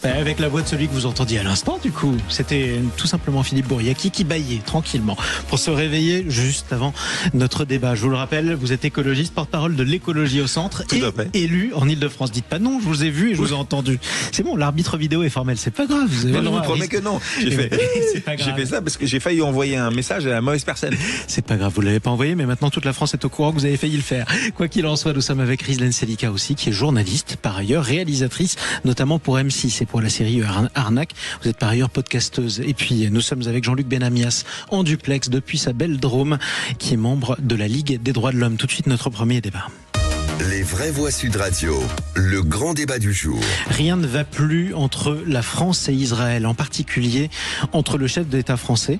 Avec la voix de celui que vous entendiez à l'instant, du coup, c'était tout simplement Philippe Bouriaki qui bâillait tranquillement pour se réveiller juste avant notre débat. Je vous le rappelle, vous êtes écologiste, porte-parole de l'écologie au centre et élu en Ile-de-France. Dites pas non, je vous ai vu et je vous ai entendu. C'est bon, l'arbitre vidéo est formel, c'est pas grave. Vous avez non, je vous promets que non. J'ai fait ça parce que j'ai failli envoyer un message à la mauvaise personne. C'est pas grave, vous l'avez pas envoyé, mais maintenant toute la France est au courant que vous avez failli le faire. Quoi qu'il en soit, nous sommes avec Rizlen Selika aussi, qui est journaliste, par ailleurs réalisatrice, notamment pour M6 et pour la série Arnaque. Vous êtes par ailleurs podcasteuse. Et puis nous sommes avec Jean-Luc Benamias en duplex depuis sa belle Drôme, qui est membre de la Ligue des droits de l'homme. Tout de suite notre premier débat. Les vraies voix Sud Radio, le grand débat du jour. Rien ne va plus entre la France et Israël, en particulier entre le chef d'État français,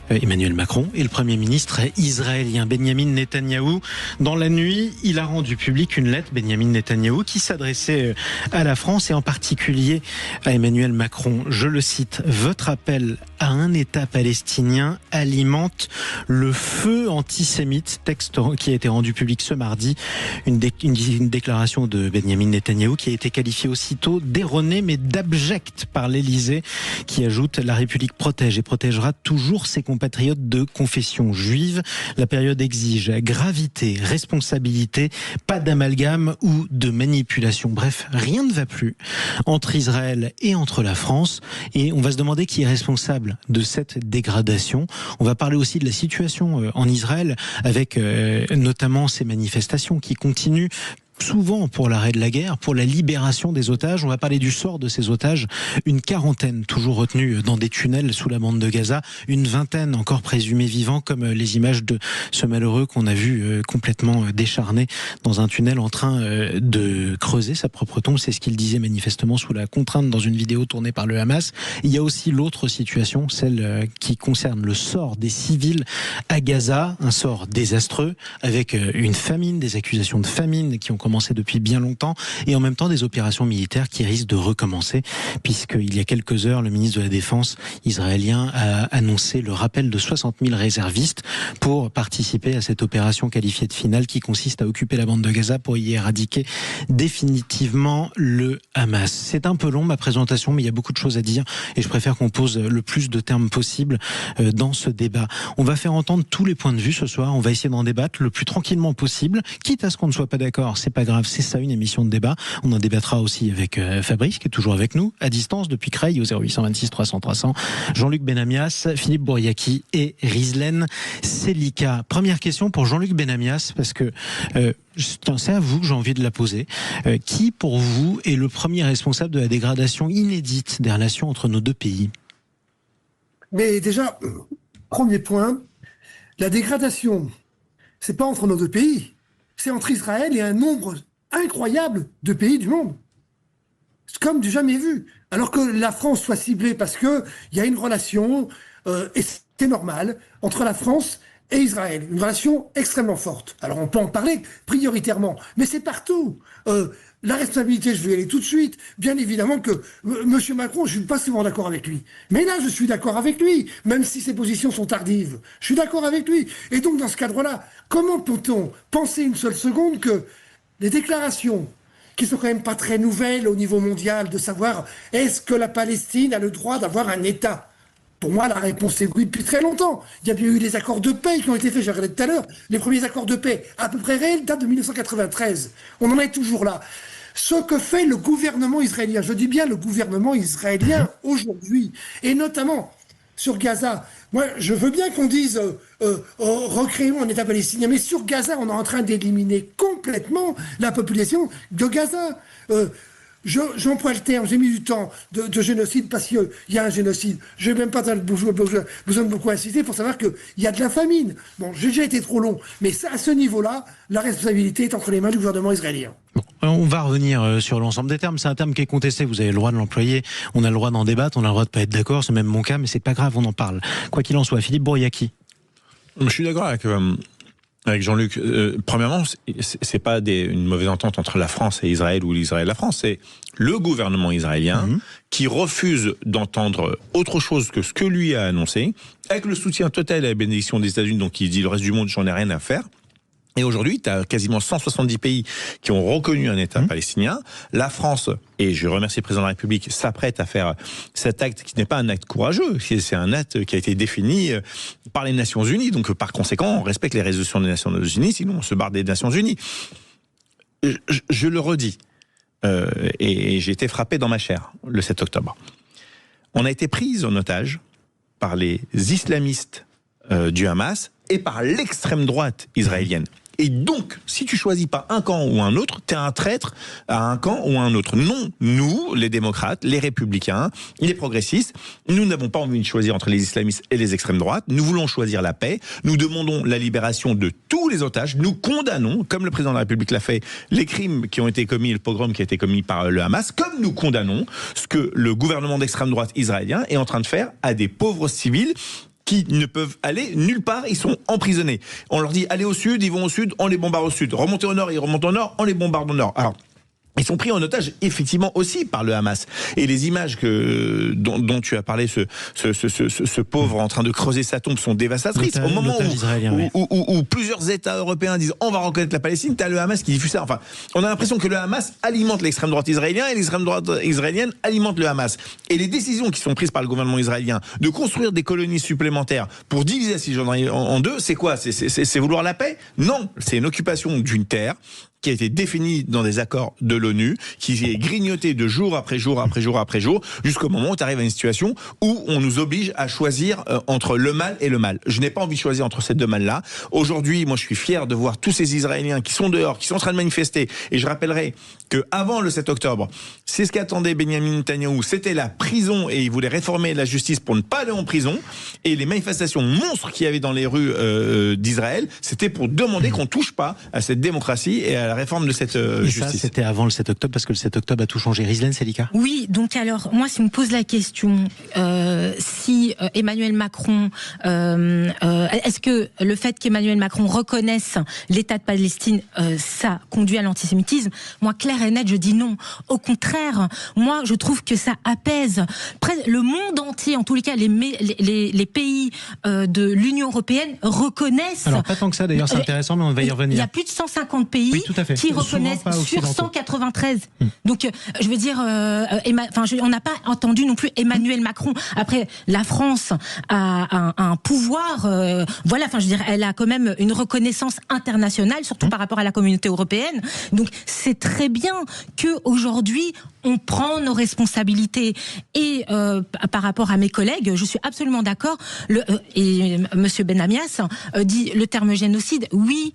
Emmanuel Macron, et le Premier ministre israélien Benyamin Netanyahou. Dans la nuit, il a rendu public une lettre, Benyamin Netanyahou, qui s'adressait à la France et en particulier à Emmanuel Macron. Je le cite: « Votre appel à un État palestinien alimente le feu antisémite », texte qui a été rendu public ce mardi. Une déclaration de Benyamin Netanyahou qui a été qualifiée aussitôt d'erronée mais d'abjecte par l'Élysée, qui ajoute: « La République protège et protégera toujours ses compatriotes de confession juive. La période exige gravité, responsabilité, pas d'amalgame ou de manipulation. » Bref, rien ne va plus entre Israël et entre la France. Et on va se demander qui est responsable de cette dégradation. On va parler aussi de la situation en Israël, avec notamment ces manifestations qui continuent, souvent pour l'arrêt de la guerre, pour la libération des otages. On va parler du sort de ces otages. Une quarantaine toujours retenus dans des tunnels sous la bande de Gaza. Une vingtaine encore présumés vivants, comme les images de ce malheureux qu'on a vu complètement décharné dans un tunnel en train de creuser sa propre tombe. C'est ce qu'il disait manifestement sous la contrainte dans une vidéo tournée par le Hamas. Il y a aussi l'autre situation, celle qui concerne le sort des civils à Gaza. Un sort désastreux, avec une famine, des accusations de famine qui ont commencé depuis bien longtemps, et en même temps des opérations militaires qui risquent de recommencer, puisqu'il y a quelques heures, le ministre de la Défense israélien a annoncé le rappel de 60 000 réservistes pour participer à cette opération qualifiée de finale qui consiste à occuper la bande de Gaza pour y éradiquer définitivement le Hamas. C'est un peu long ma présentation, mais il y a beaucoup de choses à dire et je préfère qu'on pose le plus de termes possible dans ce débat. On va faire entendre tous les points de vue ce soir, on va essayer d'en débattre le plus tranquillement possible, quitte à ce qu'on ne soit pas d'accord. C'est pas grave, c'est ça une émission de débat. On en débattra aussi avec Fabrice, qui est toujours avec nous, à distance depuis Creil, au 0826 300 300. Jean-Luc Benamias, Philippe Bouriaki et Rizlen Selika. Première question pour Jean-Luc Benamias, parce que c'est à vous que j'ai envie de la poser. Qui, pour vous, est le premier responsable de la dégradation inédite des relations entre nos deux pays ? Mais déjà, premier point, la dégradation, c'est pas entre nos deux pays. C'est entre Israël et un nombre incroyable de pays du monde. C'est comme du jamais vu. Alors que la France soit ciblée parce qu'il y a une relation, et c'est normal, entre la France et Israël. Une relation extrêmement forte. Alors on peut en parler prioritairement, mais c'est partout. La responsabilité, je vais y aller tout de suite. Bien évidemment que M. Macron, je ne suis pas souvent d'accord avec lui. Mais là, je suis d'accord avec lui, même si ses positions sont tardives. Je suis d'accord avec lui. Et donc, dans ce cadre-là, comment peut-on penser une seule seconde que les déclarations, qui sont quand même pas très nouvelles au niveau mondial, de savoir est-ce que la Palestine a le droit d'avoir un État ? Pour moi, la réponse est oui depuis très longtemps. Il y a bien eu les accords de paix qui ont été faits, j'ai regardé tout à l'heure. Les premiers accords de paix, à peu près réels, datent de 1993. On en est toujours là. Ce que fait le gouvernement israélien, je dis bien le gouvernement israélien aujourd'hui, et notamment sur Gaza. Moi, je veux bien qu'on dise recréons un État palestinien, mais sur Gaza, on est en train d'éliminer complètement la population de Gaza. J'emploie le terme, j'ai mis du temps de génocide parce qu'il y a un génocide. Je n'ai même pas besoin de beaucoup insister pour savoir qu'il y a de la famine. Bon, j'ai déjà été trop long, mais à ce niveau-là, la responsabilité est entre les mains du gouvernement israélien. Bon, on va revenir sur l'ensemble des termes. C'est un terme qui est contesté, vous avez le droit de l'employer, on a le droit d'en débattre, on a le droit de pas être d'accord, c'est même mon cas, mais c'est pas grave, on en parle. Quoi qu'il en soit, Philippe Bouriaki. Je suis d'accord avec Jean-Luc. Premièrement, c'est pas une mauvaise entente entre la France et Israël ou l'Israël et la France, c'est le gouvernement israélien qui refuse d'entendre autre chose que ce que lui a annoncé, avec le soutien total et la bénédiction des États-Unis, donc il dit le reste du monde, j'en ai rien à faire. Et aujourd'hui, tu as quasiment 170 pays qui ont reconnu un État palestinien. La France, et je remercie le président de la République, s'apprête à faire cet acte qui n'est pas un acte courageux, c'est un acte qui a été défini par les Nations Unies. Donc par conséquent, on respecte les résolutions des Nations Unies, sinon on se barre des Nations Unies. Je le redis, et j'ai été frappé dans ma chair le 7 octobre. On a été pris en otage par les islamistes du Hamas et par l'extrême droite israélienne. Et donc, si tu choisis pas un camp ou un autre, t'es un traître à un camp ou à un autre. Non, nous, les démocrates, les républicains, les progressistes, nous n'avons pas envie de choisir entre les islamistes et les extrêmes droites. Nous voulons choisir la paix. Nous demandons la libération de tous les otages. Nous condamnons, comme le président de la République l'a fait, les crimes qui ont été commis, le pogrom qui a été commis par le Hamas, comme nous condamnons ce que le gouvernement d'extrême droite israélien est en train de faire à des pauvres civils qui ne peuvent aller nulle part, ils sont emprisonnés. On leur dit, allez au sud, ils vont au sud, on les bombarde au sud. Remontez au nord, ils remontent au nord, on les bombarde au nord. Alors, ils sont pris en otage, effectivement, aussi par le Hamas. Et les images dont tu as parlé, ce pauvre en train de creuser sa tombe, sont dévastatrices. Au moment où plusieurs États européens disent on va reconnaître la Palestine, t'as le Hamas qui diffuse ça. Enfin, on a l'impression que le Hamas alimente l'extrême droite israélienne et l'extrême droite israélienne alimente le Hamas. Et les décisions qui sont prises par le gouvernement israélien de construire des colonies supplémentaires pour diviser la Cisjordanie en deux, c'est quoi ? C'est vouloir la paix ? Non, c'est une occupation d'une terre qui a été défini dans des accords de l'ONU, qui est grignoté de jour après jour après jour après jour, jusqu'au moment où tu arrives à une situation où on nous oblige à choisir entre le mal et le mal. Je n'ai pas envie de choisir entre ces deux mal-là. Aujourd'hui, moi, je suis fier de voir tous ces Israéliens qui sont dehors, qui sont en train de manifester. Et je rappellerai qu'avant le 7 octobre, c'est ce qu'attendait Benyamin Netanyahou, c'était la prison, et il voulait réformer la justice pour ne pas aller en prison. Et les manifestations monstres qu'il y avait dans les rues d'Israël, c'était pour demander qu'on touche pas à cette démocratie et à la réforme de cette justice. Ça, c'était avant le 7 octobre, parce que le 7 octobre a tout changé. Rizlan Selika ? Oui, donc alors, moi, si on me pose la question, si Emmanuel Macron, est-ce que le fait qu'Emmanuel Macron reconnaisse l'État de Palestine, ça conduit à l'antisémitisme ? Moi, clair et net, je dis non. Au contraire, moi, je trouve que ça apaise le monde entier, en tous les cas, les pays de l'Union européenne reconnaissent... Alors, pas tant que ça, d'ailleurs, c'est intéressant, mais on va y revenir. Il y a plus de 150 pays qui reconnaissent sur 193. Donc, je veux dire, on n'a pas entendu non plus Emmanuel Macron. Après, la France a un pouvoir, voilà, enfin, je veux dire, elle a quand même une reconnaissance internationale, surtout par rapport à la communauté européenne. Donc, c'est très bien qu'aujourd'hui, on prend nos responsabilités. Et par rapport à mes collègues, je suis absolument d'accord. Et Monsieur Benamias dit le terme génocide. Oui.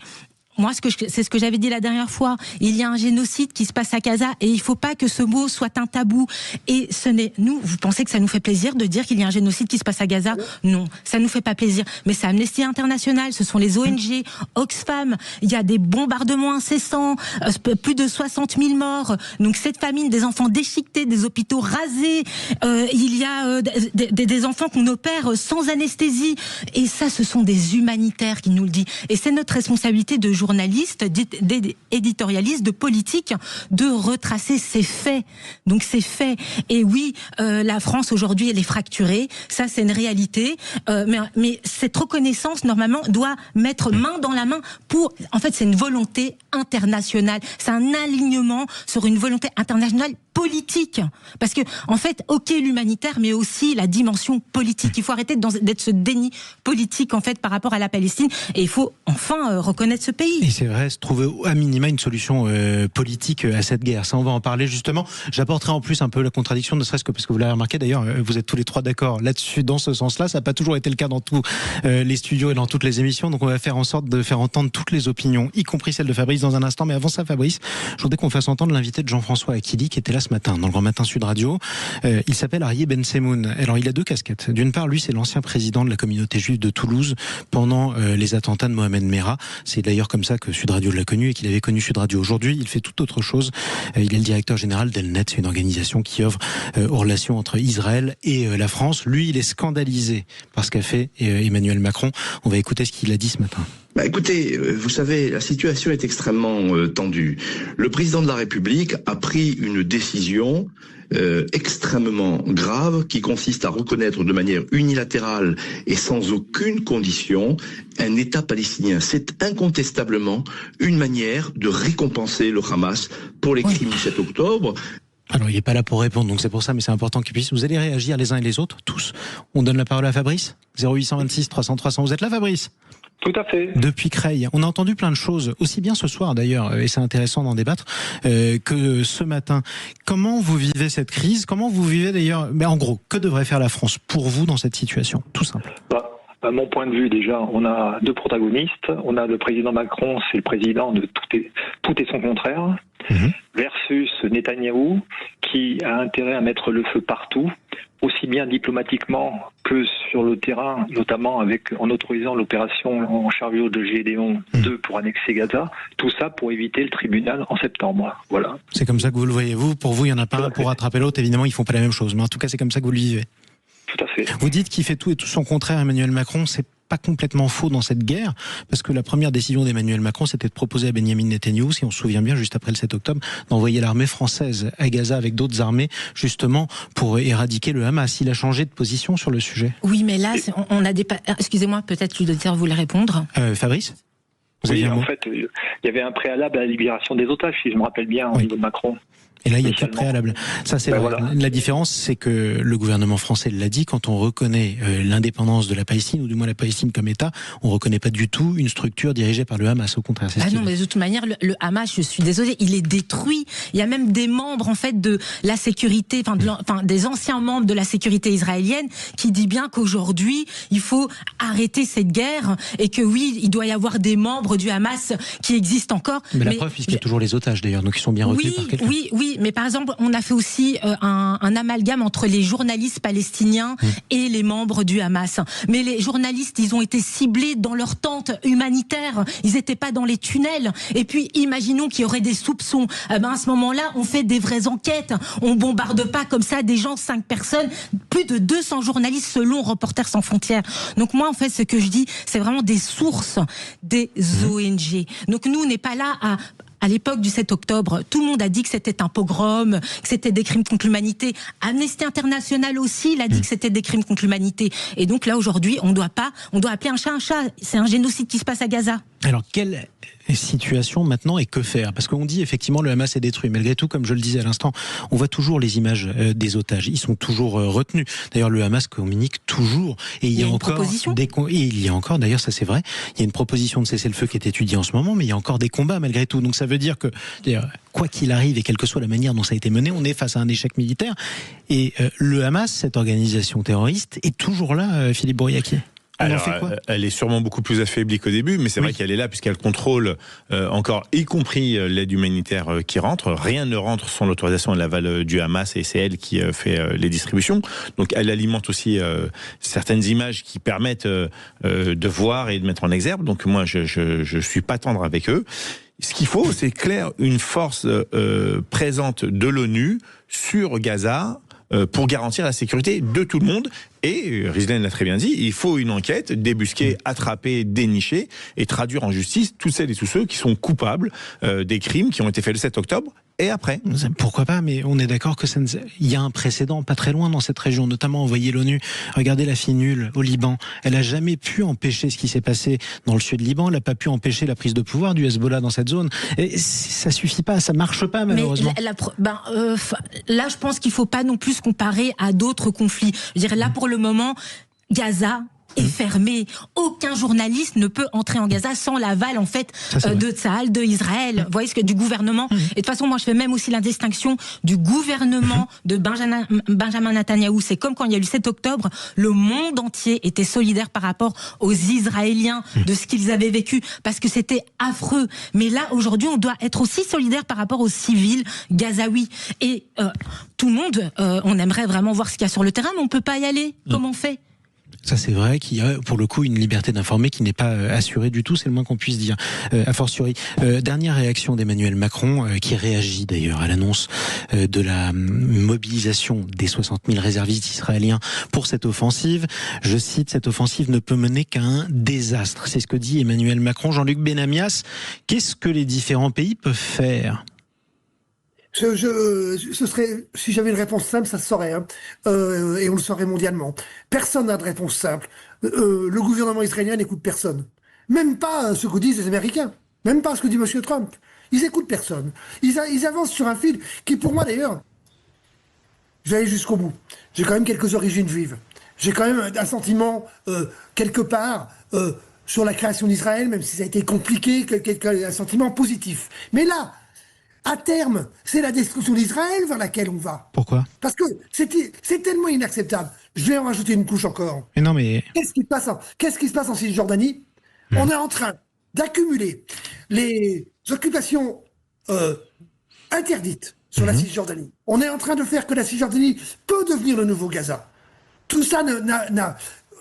Moi, c'est ce que j'avais dit la dernière fois. Il y a un génocide qui se passe à Gaza et il ne faut pas que ce mot soit un tabou. Et vous pensez que ça nous fait plaisir de dire qu'il y a un génocide qui se passe à Gaza ? Non, ça ne nous fait pas plaisir. Mais c'est Amnesty International, ce sont les ONG, Oxfam. Il y a des bombardements incessants, plus de 60 000 morts. Donc cette famine, des enfants déchiquetés, des hôpitaux rasés. Il y a des enfants qu'on opère sans anesthésie. Et ça, ce sont des humanitaires qui nous le disent. Et c'est notre responsabilité de journalistes, d'éditorialistes, de politiques, de retracer ces faits. Donc ces faits. Et oui, la France aujourd'hui, elle est fracturée. Ça, c'est une réalité. Mais cette reconnaissance, normalement, doit mettre main dans la main pour... En fait, c'est une volonté internationale. C'est un alignement sur une volonté internationale politique. Parce que, en fait, ok, l'humanitaire, mais aussi la dimension politique. Il faut arrêter d'être ce déni politique, en fait, par rapport à la Palestine. Et il faut enfin reconnaître ce pays. Et c'est vrai, se trouver à minima une solution politique à cette guerre. Ça, on va en parler justement. J'apporterai en plus un peu la contradiction, ne serait-ce que parce que vous l'avez remarqué, d'ailleurs, vous êtes tous les trois d'accord là-dessus, dans ce sens-là. Ça n'a pas toujours été le cas dans tous les studios et dans toutes les émissions. Donc on va faire en sorte de faire entendre toutes les opinions, y compris celle de Fabrice dans un instant. Mais avant ça, Fabrice, je voudrais qu'on fasse entendre l'invité de Jean-François Akili, qui était là ce matin, dans le Grand Matin Sud Radio. Il s'appelle Arié Ben Semoun. Alors il a deux casquettes. D'une part, lui, c'est l'ancien président de la communauté juive de Toulouse pendant les attentats de Mohamed Merah. C'est d'ailleurs comme ça que Sud Radio l'a connu et qu'il avait connu Sud Radio. Aujourd'hui, il fait tout autre chose. Il est le directeur général d'Elnet, c'est une organisation qui œuvre aux relations entre Israël et la France. Lui, il est scandalisé par ce qu'a fait Emmanuel Macron. On va écouter ce qu'il a dit ce matin. Écoutez, vous savez, la situation est extrêmement tendue. Le président de la République a pris une décision extrêmement grave qui consiste à reconnaître de manière unilatérale et sans aucune condition un État palestinien. C'est incontestablement une manière de récompenser le Hamas pour les crimes du 7 octobre. Alors, il n'est pas là pour répondre, donc c'est pour ça, mais c'est important qu'il puisse. Vous allez réagir les uns et les autres, tous. On donne la parole à Fabrice. 0826 300 300. Vous êtes là, Fabrice ? Tout à fait. Depuis Creil, on a entendu plein de choses, aussi bien ce soir d'ailleurs, et c'est intéressant d'en débattre, que ce matin. Comment vous vivez cette crise ? Comment vous vivez d'ailleurs, en gros, que devrait faire la France pour vous dans cette situation ? Tout simple. Mon point de vue, déjà, on a deux protagonistes. On a le président Macron, c'est le président de tout est son contraire, versus Netanyahou, qui a intérêt à mettre le feu partout, aussi bien diplomatiquement que sur le terrain, notamment en autorisant l'opération en chariot de Gédéon 2 pour annexer Gaza. Tout ça pour éviter le tribunal en septembre. Voilà. C'est comme ça que vous le voyez, vous. Pour vous, il n'y en a pas un pour rattraper l'autre. Évidemment, ils ne font pas la même chose. Mais en tout cas, c'est comme ça que vous le vivez. Tout à fait. Vous dites qu'il fait tout et tout son contraire, Emmanuel Macron. C'est pas complètement faux dans cette guerre, parce que la première décision d'Emmanuel Macron, c'était de proposer à Benyamin Netanyahou, si on se souvient bien, juste après le 7 octobre, d'envoyer l'armée française à Gaza avec d'autres armées, justement pour éradiquer le Hamas. Il a changé de position sur le sujet. Oui, mais là, on a des... Excusez-moi, peut-être l'auditeur voulait répondre. Fabrice ? Oui, en fait, il y avait un préalable à la libération des otages, si je me rappelle bien, au niveau de Macron. Et là, il y a plus de préalable. Ça, c'est vrai. Voilà. La différence, c'est que le gouvernement français l'a dit, quand on reconnaît l'indépendance de la Palestine, ou du moins la Palestine comme État, on ne reconnaît pas du tout une structure dirigée par le Hamas. Au contraire, c'est non, mais de toute manière, le Hamas, je suis désolée, il est détruit. Il y a même des membres, en fait, de la sécurité, des anciens membres de la sécurité israélienne, qui dit bien qu'aujourd'hui, il faut arrêter cette guerre, et que oui, il doit y avoir des membres du Hamas qui existent encore. Mais la preuve, puisqu'il y a toujours les otages, d'ailleurs, donc ils sont bien retenus par quelqu'un. Oui, mais par exemple, on a fait aussi un amalgame entre les journalistes palestiniens et les membres du Hamas. Mais les journalistes, ils ont été ciblés dans leur tente humanitaire. Ils n'étaient pas dans les tunnels. Et puis, imaginons qu'il y aurait des soupçons. À ce moment-là, on fait des vraies enquêtes. On bombarde pas comme ça des gens, 5 personnes, plus de 200 journalistes selon Reporters sans frontières. Donc moi, en fait, ce que je dis, c'est vraiment des sources des ONG. Donc nous, on n'est pas là à l'époque du 7 octobre, tout le monde a dit que c'était un pogrom, que c'était des crimes contre l'humanité. Amnesty International aussi, il a dit que c'était des crimes contre l'humanité. Et donc là, aujourd'hui, on doit appeler un chat un chat. C'est un génocide qui se passe à Gaza. Alors, quelle situation maintenant et que faire ? Parce qu'on dit effectivement le Hamas est détruit. Malgré tout, comme je le disais à l'instant, on voit toujours les images des otages. Ils sont toujours retenus. D'ailleurs, le Hamas communique toujours. Et il y a encore il y a encore, d'ailleurs, ça c'est vrai, il y a une proposition de cessez-le-feu qui est étudiée en ce moment, mais il y a encore des combats malgré tout. Donc ça veut dire que, quoi qu'il arrive et quelle que soit la manière dont ça a été mené, on est face à un échec militaire. Et le Hamas, cette organisation terroriste, est toujours là, Philippe Bouriaquier. Alors, elle est sûrement beaucoup plus affaiblie qu'au début, mais c'est vrai qu'elle est là puisqu'elle contrôle encore, y compris l'aide humanitaire qui rentre. Rien ne rentre sans l'autorisation et l'aval du Hamas, et c'est elle qui fait les distributions. Donc elle alimente aussi certaines images qui permettent de voir et de mettre en exergue. Donc moi, je suis pas tendre avec eux. Ce qu'il faut, c'est clair, une force présente de l'ONU sur Gaza pour garantir la sécurité de tout le monde. Et Rizlan l'a très bien dit, il faut une enquête, débusquer, attraper, dénicher et traduire en justice toutes celles et tous ceux qui sont coupables des crimes qui ont été faits le 7 octobre. Et après ? Pourquoi pas, mais on est d'accord que il y a un précédent pas très loin dans cette région, notamment envoyer l'ONU. Regardez la fille nulle au Liban. Elle a jamais pu empêcher ce qui s'est passé dans le sud Liban. Elle n'a pas pu empêcher la prise de pouvoir du Hezbollah dans cette zone. Et ça suffit pas, ça marche pas malheureusement. Mais là, je pense qu'il faut pas non plus se comparer à d'autres conflits. Je dirais là pour le moment, Gaza est fermé. Aucun journaliste ne peut entrer en Gaza sans l'aval en fait de Tsahal, de Israël. Vous voyez ce que du gouvernement. Et de toute façon, moi je fais même aussi la distinction du gouvernement de Benjamin Netanyahou. C'est comme quand il y a eu le 7 octobre, le monde entier était solidaire par rapport aux Israéliens de ce qu'ils avaient vécu parce que c'était affreux. Mais là aujourd'hui, on doit être aussi solidaire par rapport aux civils gazaouis. Et tout le monde, on aimerait vraiment voir ce qu'il y a sur le terrain, mais on peut pas y aller. Comment on fait ? Ça c'est vrai qu'il y a pour le coup une liberté d'informer qui n'est pas assurée du tout, c'est le moins qu'on puisse dire, a fortiori. Dernière réaction d'Emmanuel Macron qui réagit d'ailleurs à l'annonce de la mobilisation des 60 000 réservistes israéliens pour cette offensive. Je cite, cette offensive ne peut mener qu'à un désastre. C'est ce que dit Emmanuel Macron. Jean-Luc Benamias, qu'est-ce que les différents pays peuvent faire ? Ce serait, si j'avais une réponse simple, ça se saurait, hein. Et on le saurait mondialement. Personne n'a de réponse simple. Le gouvernement israélien n'écoute personne. Même pas ce que disent les Américains. Même pas ce que dit M. Trump. Ils écoutent personne. Ils avancent sur un fil qui, pour moi d'ailleurs, je vais aller jusqu'au bout. J'ai quand même quelques origines juives. J'ai quand même un sentiment, quelque part, sur la création d'Israël, même si ça a été compliqué, un sentiment positif. Mais là, à terme, c'est la destruction d'Israël vers laquelle on va. Pourquoi ? Parce que c'est tellement inacceptable. Je vais en rajouter une couche encore. Mais non, mais... Qu'est-ce qui se passe en Cisjordanie ? On est en train d'accumuler les occupations interdites sur la Cisjordanie. On est en train de faire que la Cisjordanie peut devenir le nouveau Gaza. Tout ça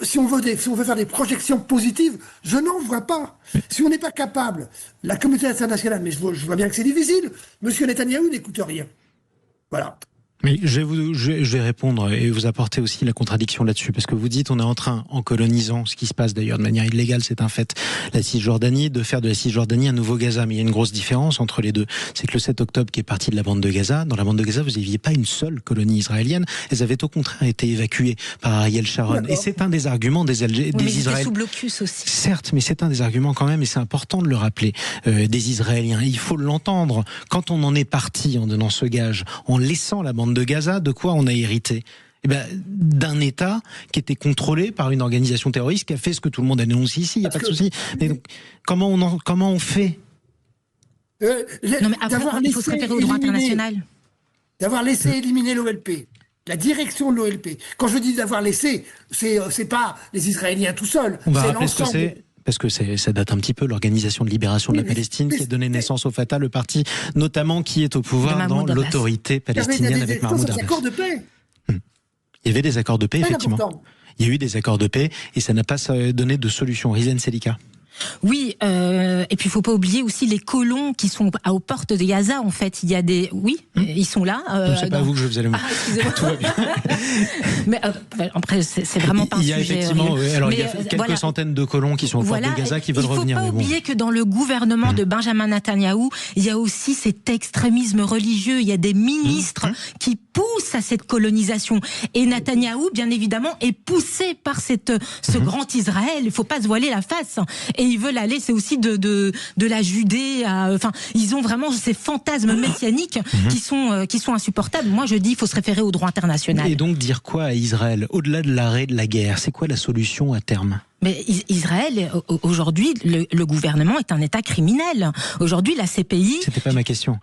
si on veut faire des projections positives, je n'en vois pas. Si on n'est pas capable, la communauté internationale, mais je vois bien que c'est difficile, M. Netanyahou n'écoute rien. Voilà. Mais je vais répondre et vous apporter aussi la contradiction là-dessus, parce que vous dites on est en train, en colonisant, ce qui se passe d'ailleurs de manière illégale, c'est un fait, la Cisjordanie, de faire de la Cisjordanie un nouveau Gaza. Mais il y a une grosse différence entre les deux. C'est que le 7 octobre qui est parti de la bande de Gaza, dans la bande de Gaza, vous n'aviez pas une seule colonie israélienne. Elles avaient au contraire été évacuées par Ariel Sharon. Et c'est un des arguments des Israéliens. Sous blocus aussi. Certes, mais c'est un des arguments quand même, et c'est important de le rappeler, des Israéliens. Il faut l'entendre. Quand on en est parti en donnant ce gage, en laissant la bande de Gaza, de quoi on a hérité ? D'un État qui était contrôlé par une organisation terroriste qui a fait ce que tout le monde a dénoncé ici, il n'y a pas de souci. Mais donc, comment on fait ? Non, mais après, il faut se référer au droit international. D'avoir laissé éliminer l'OLP. La direction de l'OLP. Quand je dis d'avoir laissé, c'est pas les Israéliens tout seuls. On va c'est rappeler ce que c'est. Parce que ça date un petit peu, l'Organisation de Libération de la Palestine, qui a donné naissance au Fatah, le parti notamment qui est au pouvoir dans l'autorité palestinienne avec Mahmoud Abbas. Il y avait des accords de paix. Il y avait des accords de paix, effectivement. Il y a eu des accords de paix et ça n'a pas donné de solution. Rizan Selika. Oui, et puis il faut pas oublier aussi les colons qui sont aux portes de Gaza. En fait, il y a des, ils sont là. C'est pas vous que je faisais le mot. Tout va bien. Mais après, c'est vraiment pas un sujet. Il y a effectivement, alors il y a quelques centaines de colons qui sont aux portes de Gaza qui veulent revenir. Il faut pas oublier que dans le gouvernement de Benjamin Netanyahou, il y a aussi cet extrémisme religieux. Il y a des ministres qui poussent à cette colonisation. Et Netanyahou, bien évidemment, est poussé par ce grand Israël. Il faut pas se voiler la face. Et ils veulent aller, c'est aussi de la Judée. Enfin, ils ont vraiment ces fantasmes messianiques qui sont insupportables. Moi, je dis, il faut se référer au droit international. Et donc dire quoi à Israël, au-delà de l'arrêt de la guerre ? C'est quoi la solution à terme ? Mais Israël, aujourd'hui, le gouvernement est un État criminel. Aujourd'hui, la CPI... C'était pas ma question.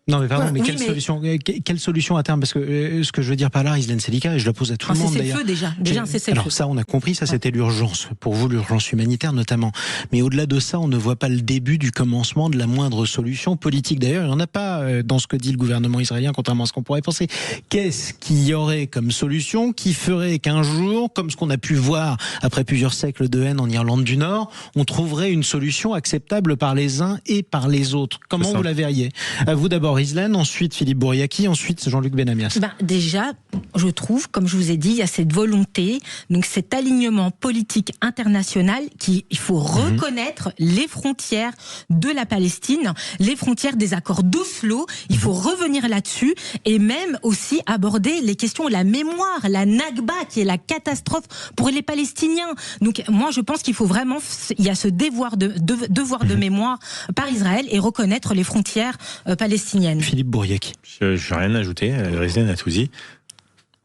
Non mais pardon, mais quelle solution à terme ? Parce que ce que je veux dire par là, Rizan Selika, et je la pose à tout le monde d'ailleurs. Un cessez-le-feu déjà un cessez-le-feu. Alors ça, on a compris, ça c'était l'urgence, pour vous l'urgence humanitaire notamment. Mais au-delà de ça, on ne voit pas le début du commencement de la moindre solution politique. D'ailleurs, il n'y en a pas dans ce que dit le gouvernement israélien, contrairement à ce qu'on pourrait penser. Qu'est-ce qu'il y aurait comme solution qui ferait qu'un jour, comme ce qu'on a pu voir après plusieurs siècles de haine en Irlande du Nord, on trouverait une solution acceptable par les uns et par les autres ? Comment vous la verriez ? À vous d'abord, Rizlan, ensuite Philippe Bouriaki, ensuite Jean-Luc Benamias. Déjà, je trouve, comme je vous ai dit, il y a cette volonté, donc cet alignement politique international il faut reconnaître les frontières de la Palestine, les frontières des accords d'Oslo, il faut revenir là-dessus et même aussi aborder les questions de la mémoire, la Nakba qui est la catastrophe pour les Palestiniens. Donc moi je pense qu'il faut vraiment, il y a ce devoir de mémoire par Israël et reconnaître les frontières palestiniennes. Philippe Bouriaki. Je n'ai rien à ajouter, Rizan a tout dit.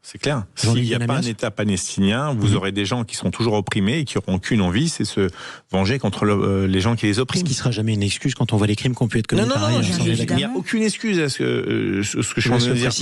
C'est clair. S'il n'y a pas un État palestinien, vous aurez des gens qui sont toujours opprimés et qui n'auront qu'une envie, c'est se venger contre les gens qui les oppriment. Ce qui ne sera jamais une excuse quand on voit les crimes qui ont pu être commis par ailleurs. Il n'y a aucune excuse à ce que je suis en train de dire.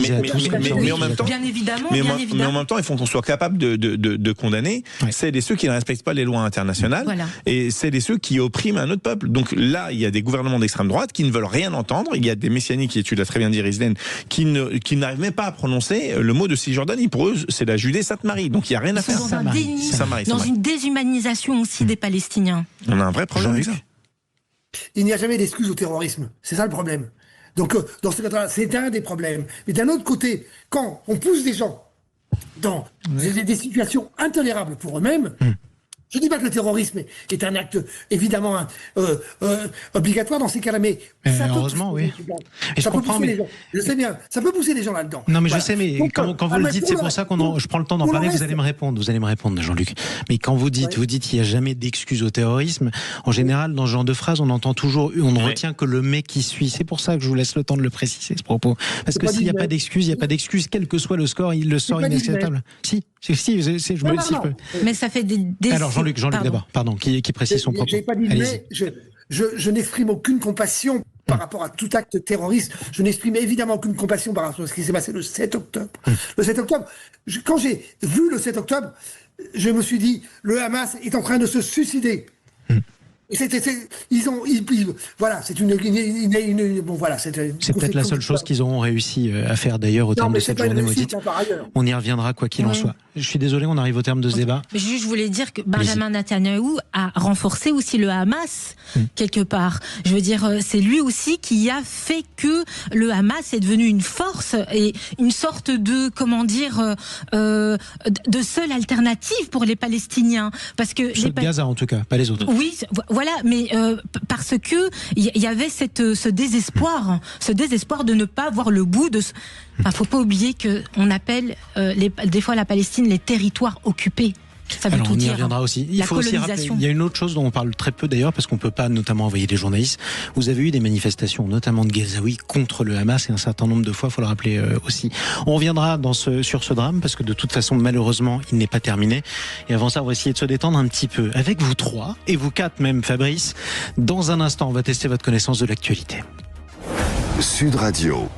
Mais en même temps, bien évidemment. Mais en même temps, il faut qu'on soit capable de condamner celles et ceux qui ne respectent pas les lois internationales et celles et ceux qui oppriment un autre peuple. Donc là, il y a des gouvernements d'extrême droite qui ne veulent rien entendre. Il y a des messianiques, qui tu l'as très bien dit, Rizlan, qui n'arrivent même pas à prononcer le mot de Cisjordanie. Cisjordanie, pour eux, c'est la Judée-Sainte-Marie. Donc, il n'y a rien à faire. Dans une déshumanisation aussi des Palestiniens. On a un vrai problème avec ça. Il n'y a jamais d'excuse au terrorisme. C'est ça le problème. Donc, dans ce cadre-là, c'est un des problèmes. Mais d'un autre côté, quand on pousse des gens dans des situations intolérables pour eux-mêmes, je ne dis pas que le terrorisme est un acte évidemment obligatoire dans ces cas-là, mais ça heureusement, oui. Ça peut pousser les gens. Je sais bien, ça peut pousser les gens là-dedans. Non, mais je sais, mais quand vous le dites, c'est pour ça je prends le temps d'en parler. Vous allez me répondre, Jean-Luc. Mais quand vous dites qu'il n'y a jamais d'excuse au terrorisme, en général, dans ce genre de phrase, on entend toujours, on ne retient que le mais qui suit. C'est pour ça que je vous laisse le temps de le préciser, ce propos. Parce que s'il n'y a pas d'excuse, il n'y a pas d'excuse, quel que soit le score, le sort inacceptable. Si, je me dis. Mais ça fait des. Alors, Jean-Luc d'abord, pardon, qui précise son propos. J'ai pas dit mais, je n'exprime aucune compassion par rapport à tout acte terroriste. Je n'exprime évidemment aucune compassion par rapport à ce qui s'est passé le 7 octobre. Le 7 octobre, quand j'ai vu le 7 octobre, je me suis dit, le Hamas est en train de se suicider. Voilà, c'est c'est peut-être la seule chose qu'ils auront réussi à faire d'ailleurs au terme de cette journée maudite. On y reviendra quoi qu'il en soit. Je suis désolé, on arrive au terme de ce débat. Je voulais dire que Benjamin Netanyahou a renforcé aussi le Hamas quelque part. Je veux dire, c'est lui aussi qui a fait que le Hamas est devenu une force et une sorte de de seule alternative pour les Palestiniens, parce que ceux de Gaza en tout cas, pas les autres. Oui, voilà, mais parce que il y avait ce désespoir de ne pas voir le bout de. Faut pas oublier que on appelle des fois la Palestine les territoires occupés. Ça veut tout dire. On y reviendra aussi. Il faut aussi rappeler, il y a une autre chose dont on parle très peu d'ailleurs, parce qu'on peut pas notamment envoyer des journalistes. Vous avez eu des manifestations, notamment de Gazaouis, contre le Hamas, et un certain nombre de fois, il faut le rappeler aussi. On reviendra sur ce drame, parce que de toute façon, malheureusement, il n'est pas terminé. Et avant ça, on va essayer de se détendre un petit peu. Avec vous trois, et vous quatre même, Fabrice, dans un instant, on va tester votre connaissance de l'actualité. Sud Radio.